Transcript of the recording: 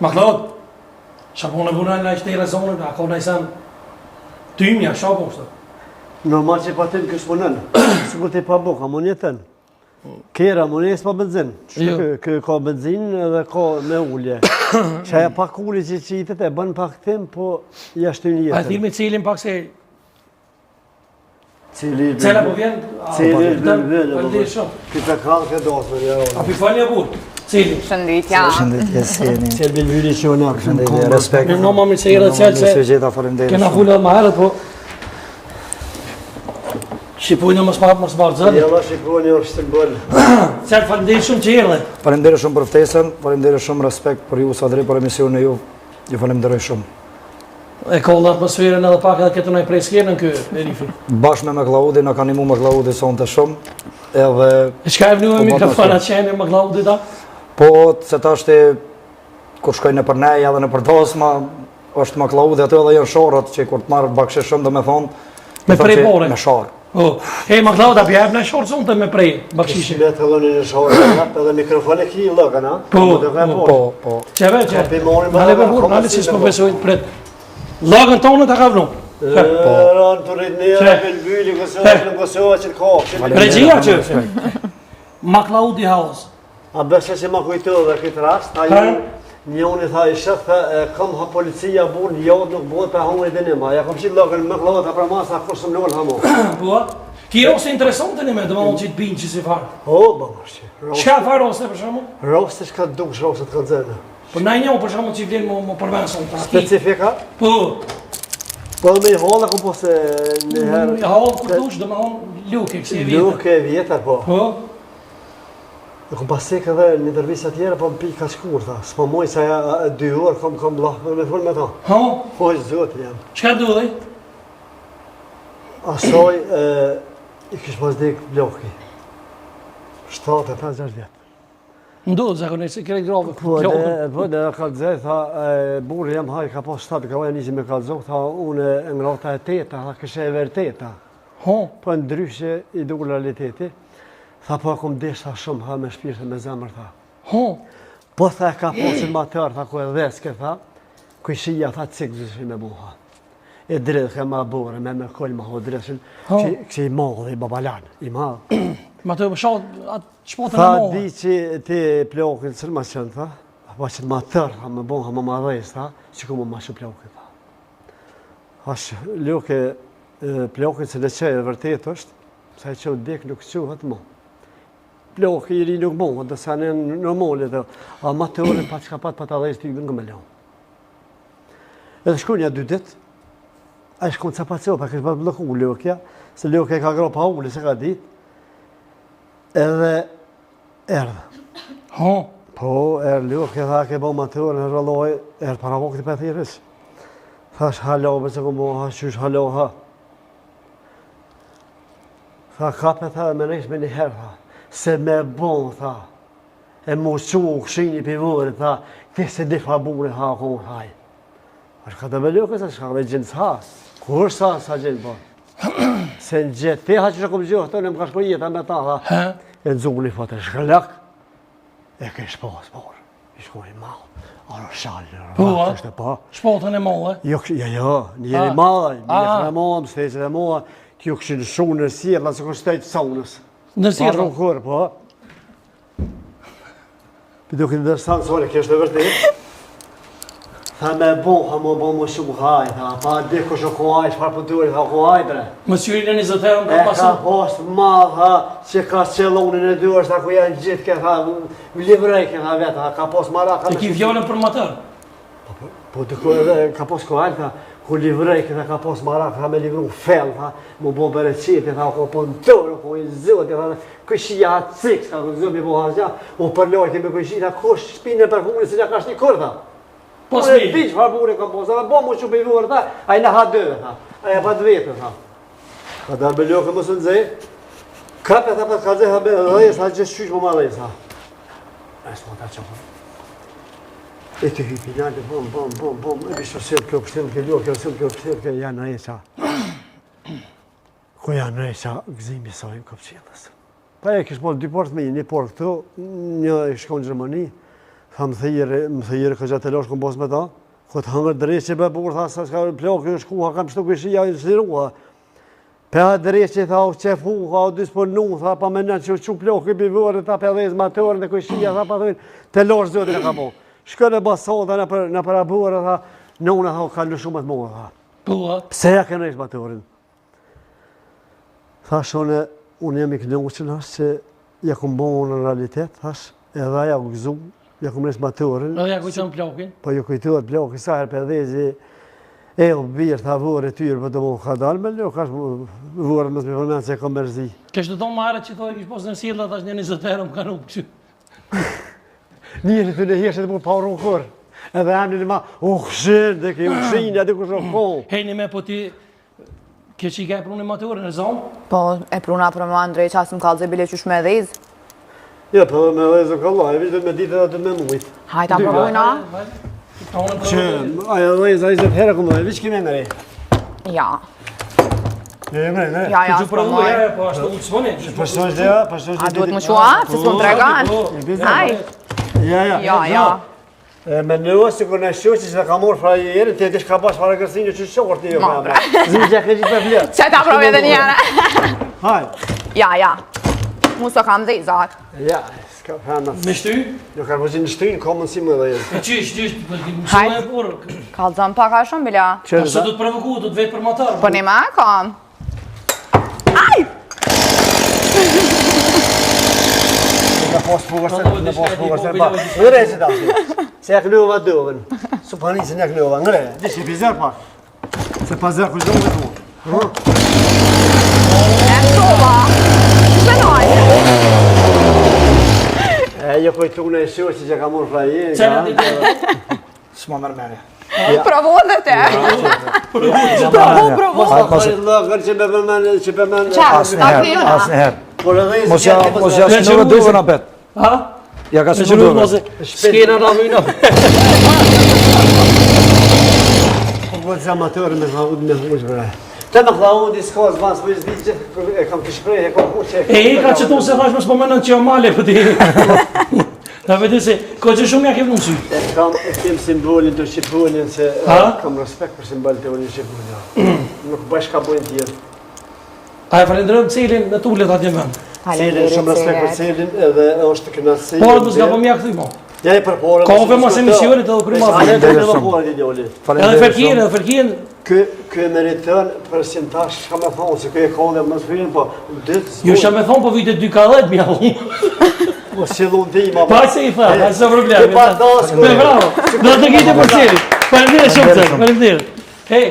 McLeod, Shapon e bunaj në ishte i rezonën, a ka në isem tymja, shapon shtë. Normal që pa tim kësh punën, së kur ti pa buka, më njëtën. Kera, më njës pa benzin. Kë ka benzin edhe ka me ullje. Qaja pak ulli që qitet e bën pak tim, po jashtë të njëtën. A thimi cilin pak se... Cela po vjen? Cili Faldi shumë. Këtë kallë këtë dosër, A pi falja burë? Cili? Shëndetja. Shëndetje si jeni. Qëllë bilvyri që unë akë. Shëndetje, respekt. Në noma mi se i rëcel se... Gjeta, faleminderit. Kena fullë ma herët, po... Shqipujnë më s'marë zëllë. Jella shqipujnë është të bëllë. Qëllë falenderit shumë që i rëdhe. Faleminderit shumë për ftesën, faleminderit shumë respekt për ju sa drejt për emisionin e ju. Ju falenderoj shumë. E kollë atmosferën edhe pak edhe këtë nëjë prej skjerën kë, Erifi. Bashme me Klaudi, na ka nimu me Klaudi sonte shumë. Edhe... E qka e vënu me mikrofona qenë me Klaudi ta? Po, se ta është kur shkojnë në për neja dhe në për dosma, është me Klaudi, ato edhe janë shorët që kur të marrë bakshë shumë dhe me thonë... Me prej pore? Me shorë. E, ma Klauda, pjep në shorë zonë të me prej bakshishi. Këshme të lëni në shorë, edhe mikrofone ki i lëgën, ha? Po. Qeve, nale për burë, nale që s'po besojnë pret. Lagën tonë të ka vënu. Ranë të rritë njëra, bilbyli, Kosova që të ka. Regjia që? Ma Klaudi Haos. A besë që ma kujtë dhe këtë rast, a njëni tha i shëfë, kam ha policia burë, jodë nuk bëhet për hongë i dinima. Ja kam qitë lagën me Klaudi, a pra masa, kur së më nëllë hamo. Bua? Ki rosë interesant të një me, dhe ma unë që të binë që si farë. O, bëmë është që. Qka farë rosë për shumë? Rosë që ka dukë rosë të kanë zënë. Për na i njohë për shumë që i vlenë më përvensën të ati. Specifika? Po. Po me i holla ku po se në herë... I hollë kur dush dhe me honë luke, kësi e vjetër. Luke e vjetër, po. Po. Në kom pasek edhe një intervjisa tjera, po më pi ka shkur, tha. S'po moj sa 2 orë kom lahë me full me ta. Ha? Po është zotë jam. Qka du dhe? Asoj, i kish pas dek bloki. 7-5-6 vjetë. Ndu, zakonisht, se kërë grave. Po dhe kalëzaj, tha, burë jam haj, ka pas 7, ka vaja njësi me kalëzok, tha, unë ngrata e teta, tha, këshe e verteta. Ha? Po ndryshe i duke realiteti, tha, po kom desha shumë, ha, me shpirë me zemër, tha. Ha? Po tha, ka pasin ma tërë, tha, ku e dheske, tha, ku i shia, tha, cikë zëshin me buha. E dredhë ma bore, me koll ma ho dredhëshin, që i madhë i babalan, i madhë. Ma të shatë atë shpotën e Tha, mohë. di që ti plokin, sërë ma qënë, tha, po që ma tërë, ha me bon, ha ma dhejës, tha, që ku ma shumë plokin, tha. Ashtë, luke, plokin se le qëjë e vërtet është, sa e që u dek nuk quhet mo. Plokin i ri nuk mo, dhe sa në normalit, a ma të orën pa që ka pat ta dhejës t'i nga me leon. Edhe shku një 2 dit, a i shkon ca pa co, pa kështë pa bloku lukja, se lukja ka gro pa uli, se ka dit, edhe erdhe. Ha? Po, lukja, tha, ke bo maturën, e rëlloj, para vokët i për thirës. Thash, halo, bëse ku mo, ha, qysh, halo, ha. Tha, kape, tha, me nejsh me një herë, tha, se me bon, tha, e mu qu, këshini pivore, tha, këse di fabure, ha, ku, haj. Ashtë ka të me lukë, se shka me gjendës, ha, kur sa gjendë, po. Se në gjithë, te ha që shë këmë gjohë, të në më ka shko jetë, me ta, tha, e në zumë një fote shkëllak, e ke shpas, por, i shkoj malë, aro shalë, Po, po. Shpotën e mohë, Jo, njëri malë, njëri e malë, më stejqët e malë, kjo këshin shumë në sirë, la se kështë stejtë saunës. Në sirë? Parë në kërë, po. Për duke në dërsanë, sore, kjo është e vërtet. Tha me bon, ha më bon më shumë haj, tha, pa di kush o kuaj, shpar për durit, tha kuaj, bre. Më syrin e 20 herën E ka ka pasur. post madh, tha, që ka qelonin e duar, tha, ku janë gjithë, ke, tha, livrej, ke, tha, vetë, tha, ka post mara, ka... E ki vjallën për matër. Po të ku edhe, ka post kuaj, tha, ku livrej, ke, tha, ka post mara, tha, me livru fel, tha, mu bo bere qiti, tha, ku po në tërë, ku i zëti, tha, këshia cikë, tha, ku zëmi bo hasja, u përloj, kemi këshia, kush shpinë e përfunit, se nga ka shni kur, tha. Po e s'mi. biq farbure kam posë, dhe bo mu që pëjvore, tha, a i në ha dëve, tha, a i pa të vetë, tha. Ka darë me ljoke më së nëzhe, kape, tha, pa të ka zhe, tha, be, dhejës, tha, gjithë qysh më ma dhejës, tha. E s'ma ta qëpër. E të hypi njëllë, bom, e bishë sërë kjo pështim, kjo ljoke, kjo pështim, kjo janë në eqa. Ko janë në eqa, gëzimi sajnë këpqilës. Pa e kishë bolë 2 portë me një portë këtu, një i shkon në Gjermani, Tha më thirë ka gjatë të losh këmë bos me ta. Këtë hëngër dërejtë që be burë, tha sa s'ka plakë, shkuha, kam shtu këshia, zirua. Pe ha dërejtë që tha o qefu, tha o disponu, tha pa menen që që plakë i bivore, tha pe dhezë matërën dhe këshia, tha pa thërin, të losh zotin e ka bo. Shkë në basata në para burë, tha, nëuna tha o ka në shumët mua, tha. Pua. Pse ja kënë ishë matërën? Tha shone, unë jam i kënduqën, thash që ja këmë bo në realitet, thash, edhe ja u gëzu, ja këmë nësë matërën. Edhe ja kujton plakin. Po ju kujtuat plakë, sa herë për dhezi, e o birë, tha vore tyrë, për të mu ka dalë me ljo, ka vore mësë me përmenë se e ka mërzi. Kështë të tonë marë që thoi kishë posë në silla, thash një 20 herë më ka nuk kështu. Njëri të në hjeshet mu pa unë kërë, edhe emni në ma, u këshin, dhe ke u këshin, ja dhe kush o kohë. Hejni me po ti, kjo që i ka e prunë i maturën në zonë? Po, e pruna për më Andrej që asë më kalë bile qysh me dhezë. Ja, po me dhezë ka e vishë me ditë edhe të me mujtë. Hajta provojna. Që, aja dhezë, a i zëtë herë këmë dhe, vishë kime nëre? Ja. Ja, Ja, Që provoj, po ashtu u të sponi. Pashtosh dhe ja, pashtosh dhe A duhet më shua, se s'më tregan. Aj. Ja. Me nëva si kur në shoqë që të ka morë fra jere, të jetish ka bash para kërësinjë që shokër të jo me amë. Zinë që ke gjithë për vlerë. Që ta provoj edhe njëra. Haj. Ja. Mu së kam dhej, Zak. Ja, s'ka përna. Me shty? Jo ka përgjën në shtynë, ka mundësi më dhe jetë. Qysh, mësua e porë. Kalëzëm pak a shumë, bila. Ashtu du të provoku, du të vetë për matarë. Po një ma kam. Aj! Në posë fugërse, Ngëre që ta si. Se ja kënëva dëvën. Su panisën ja kënëva. Ngëre, dish i pizër pak. Se pa zërë kujtë me tu. E shova. Që nëjë? E jo kujtu në e shoqë që ka morë fra jere. Qëra ditë? S'ma mërmenja. Provo dhe te. Provo. Hajtë lëgër që be përmenë, që be menë. Asnëherë. Por edhe i Mos ja shënuve duvën apet. Ha? Ja ka Se shënu qëru duvën. mos e s'kena në avina. Po këtë që amatërë me tha unë me huqë bre. Te me tha unë diska zvanë, s'po i zdi që e kam të shprej, e kam huqë. E i ka që tonë se thash më s'pomenën që jo male për ti. Ta vete se, ko që shumë ja ke vënë sy. E kem simbolin të Shqiponin se kam respekt për simbolin të unë Shqiponin. Nuk bësh ka bojnë tjetë. A e falendrëm Celin në tullet atje vend. Celin, shumë respekt për Celin edhe është të kënaqësi. Porët më s'ka po mja këthy mo. Ja e për porët. Ka ove mas emisionit edhe kërë ma Ale për. edhe porët i djoli. Edhe ferkien. Kë meritën për si në tash shka me thonë, se kë e ka dhe më të firin, po dytë... Jo shka me thonë, po vite 2 mja unë. Po si dhun ti ma... Pa se i tha, pa se problemi. E pa dasë, Bravo, do të kite për Celin. Falemdire shumë Celin, falemdire. Hej.